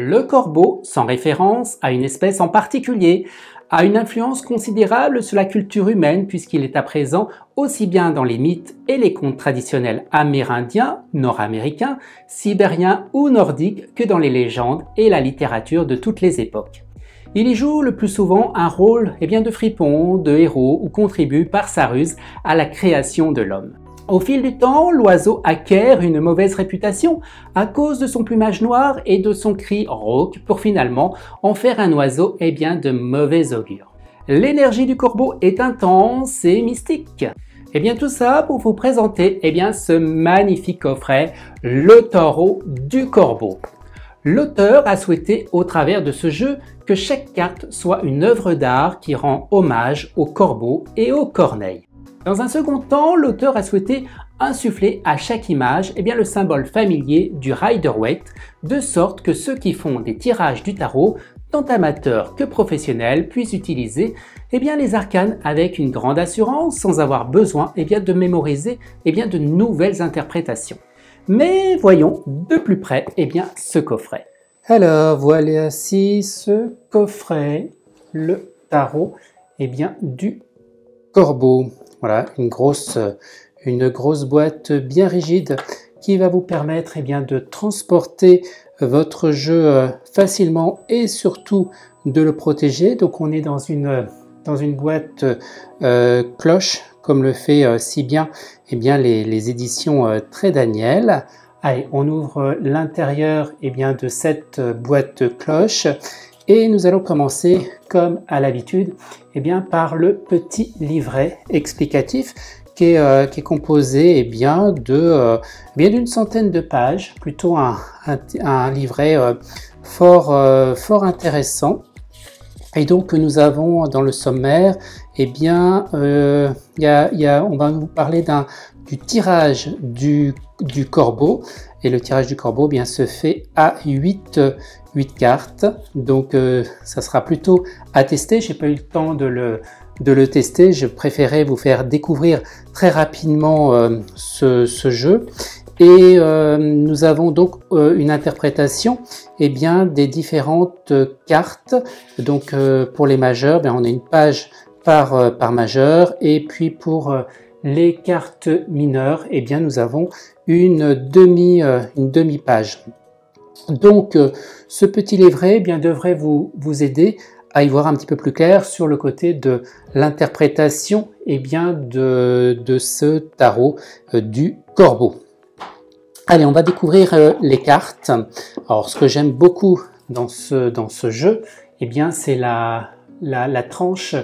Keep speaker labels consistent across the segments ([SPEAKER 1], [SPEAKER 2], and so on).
[SPEAKER 1] Le corbeau, sans référence à une espèce en particulier, a une influence considérable sur la culture humaine puisqu'il est à présent aussi bien dans les mythes et les contes traditionnels amérindiens, nord-américains, sibériens ou nordiques que dans les légendes et la littérature de toutes les époques. Il y joue le plus souvent un rôle de fripon, de héros ou contribue par sa ruse à la création de l'homme. Au fil du temps, l'oiseau acquiert une mauvaise réputation à cause de son plumage noir et de son cri rauque pour finalement en faire un oiseau de mauvais augure. L'énergie du corbeau est intense et mystique. Tout ça pour vous présenter ce magnifique coffret, le Tarot du Corbeau. L'auteur a souhaité au travers de ce jeu que chaque carte soit une œuvre d'art qui rend hommage au corbeau et aux corneilles. Dans un second temps, l'auteur a souhaité insuffler à chaque image le symbole familier du Rider-Waite, de sorte que ceux qui font des tirages du tarot, tant amateurs que professionnels, puissent utiliser les arcanes avec une grande assurance sans avoir besoin de mémoriser de nouvelles interprétations. Mais voyons de plus près ce coffret. Alors voilà ici ce coffret, le tarot du corbeau. Voilà, une grosse boîte bien rigide qui va vous permettre de transporter votre jeu facilement et surtout de le protéger. Donc on est dans une boîte cloche, comme le fait si bien les éditions Trait Daniel. Allez, on ouvre l'intérieur de cette boîte cloche. Et nous allons commencer, comme à l'habitude, par le petit livret explicatif qui est composé d'une centaine de pages, plutôt un livret fort intéressant. Et donc nous avons dans le sommaire, on va vous parler du tirage du corbeau. Et le tirage du corbeau se fait à 8 cartes, donc ça sera plutôt à tester. J'ai pas eu le temps de le tester, je préférais vous faire découvrir très rapidement ce jeu. Et nous avons donc une interprétation des différentes cartes. Donc pour les majeurs, on a une page par majeur, et puis pour les cartes mineures, nous avons une demi-page. Donc ce petit livret devrait vous aider à y voir un petit peu plus clair sur le côté de l'interprétation de ce tarot du corbeau. Allez, on va découvrir les cartes. Alors ce que j'aime beaucoup dans ce jeu, c'est la tranche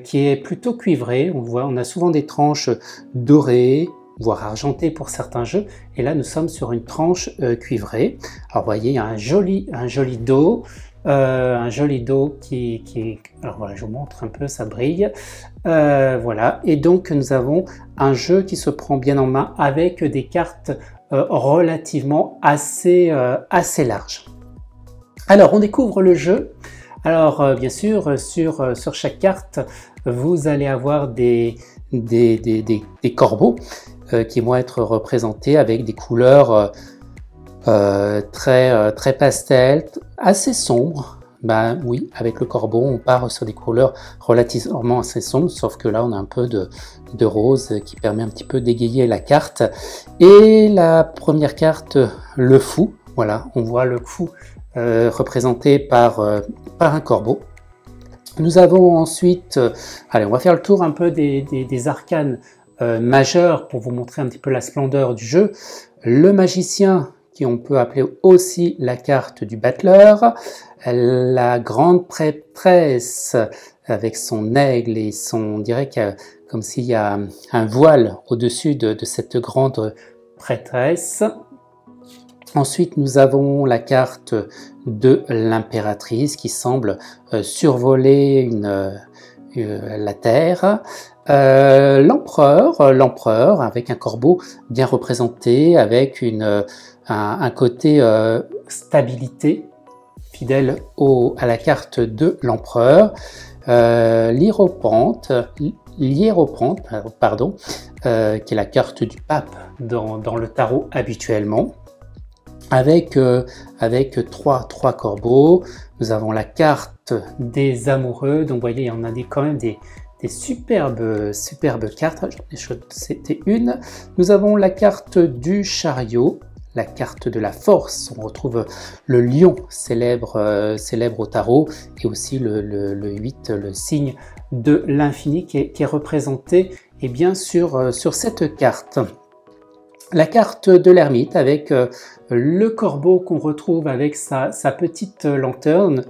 [SPEAKER 1] qui est plutôt cuivrée. On a souvent des tranches dorées, voire argentées pour certains jeux, et là nous sommes sur une tranche cuivrée. Alors vous voyez, il y a un joli dos, qui alors voilà, je vous montre un peu, ça brille. Voilà, et donc nous avons un jeu qui se prend bien en main avec des cartes relativement assez larges. Alors on découvre le jeu. Alors bien sûr, sur chaque carte, vous allez avoir des corbeaux qui vont être représentés avec des couleurs très pastel, assez sombres. Oui, avec le corbeau, on part sur des couleurs relativement assez sombres, sauf que là, on a un peu de rose qui permet un petit peu d'égayer la carte. Et la première carte, le fou. Voilà, on voit le fou représenté par un corbeau. Nous avons ensuite, allez, on va faire le tour un peu des arcanes majeurs pour vous montrer un petit peu la splendeur du jeu. Le magicien, qui on peut appeler aussi la carte du battleur, la grande prêtresse avec son aigle et on dirait qu'il y a comme s'il y a un voile au-dessus de cette grande prêtresse. Ensuite, nous avons la carte de l'impératrice qui semble survoler la terre. L'empereur avec un corbeau bien représenté, avec un côté stabilité, fidèle à la carte de l'empereur. L'hiérophante, qui est la carte du pape dans le tarot habituellement. avec trois corbeaux. Nous avons la carte des amoureux, donc vous voyez, on a quand même des superbes cartes. C'était une. Nous avons la carte du chariot, la carte de la force. On retrouve le lion célèbre au tarot, et aussi le 8, le signe de l'infini qui est représenté eh bien, sur cette carte. La carte de l'ermite avec le corbeau qu'on retrouve avec sa petite lanterne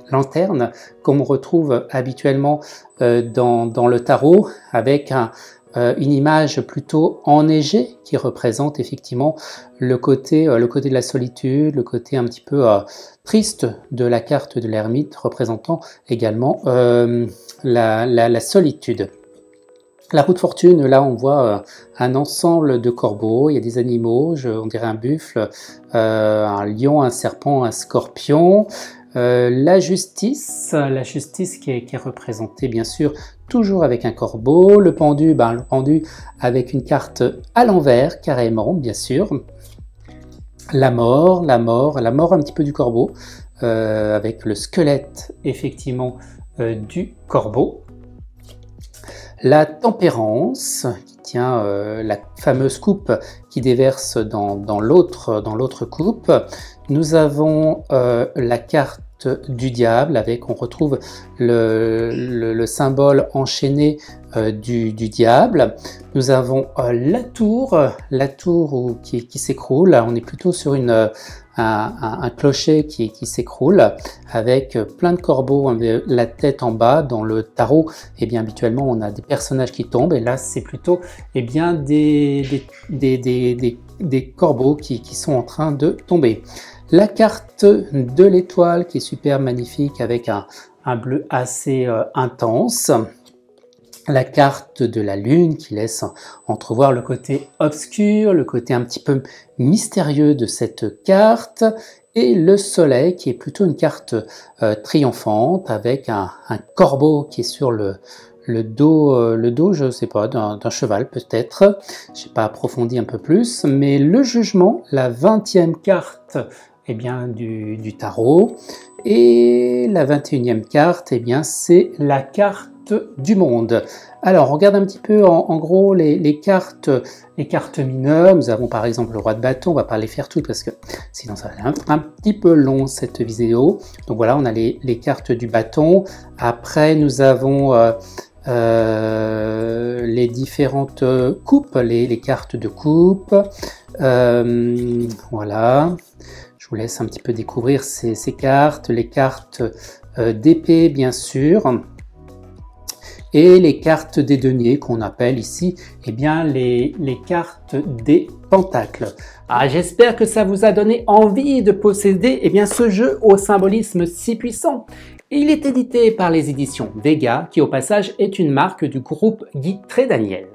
[SPEAKER 1] comme on retrouve habituellement dans le tarot, avec une image plutôt enneigée qui représente effectivement le côté de la solitude, le côté un petit peu triste de la carte de l'ermite, représentant également la solitude. La roue de fortune, là on voit un ensemble de corbeaux, il y a des animaux, on dirait un buffle, un lion, un serpent, un scorpion. La justice qui est représentée bien sûr toujours avec un corbeau. Le pendu, le pendu avec une carte à l'envers carrément bien sûr. La mort un petit peu du corbeau, avec le squelette effectivement du corbeau. La tempérance, qui tient la fameuse coupe qui déverse dans l'autre coupe. Nous avons la carte du diable, on retrouve le symbole enchaîné du diable. Nous avons la tour qui s'écroule. On est plutôt sur un clocher qui s'écroule, avec plein de corbeaux, la tête en bas. Dans le tarot, eh bien, habituellement, on a des personnages qui tombent, et là, c'est plutôt eh bien, des corbeaux qui sont en train de tomber. La carte de l'étoile qui est super magnifique, avec un bleu assez intense. La carte de la lune qui laisse entrevoir le côté obscur, le côté un petit peu mystérieux de cette carte, et le soleil qui est plutôt une carte triomphante, avec un corbeau qui est sur le dos, je ne sais pas, d'un cheval peut-être. Je n'ai pas approfondi un peu plus, mais le jugement, la 20e carte eh bien, du tarot, et la 21e carte, eh bien, c'est la carte du monde. Alors, on regarde un petit peu en gros les cartes mineures. Nous avons par exemple le roi de bâton. On va pas les faire toutes parce que sinon ça va être un petit peu long cette vidéo. Donc voilà, on a les cartes du bâton. Après, nous avons les différentes coupes, les cartes de coupe. Voilà. Je vous laisse un petit peu découvrir ces cartes, les cartes d'épée bien sûr, et les cartes des deniers qu'on appelle ici eh bien, les cartes des pentacles. Ah, j'espère que ça vous a donné envie de posséder eh bien, ce jeu au symbolisme si puissant. Il est édité par les éditions Vega, qui au passage est une marque du groupe Guy Trédaniel.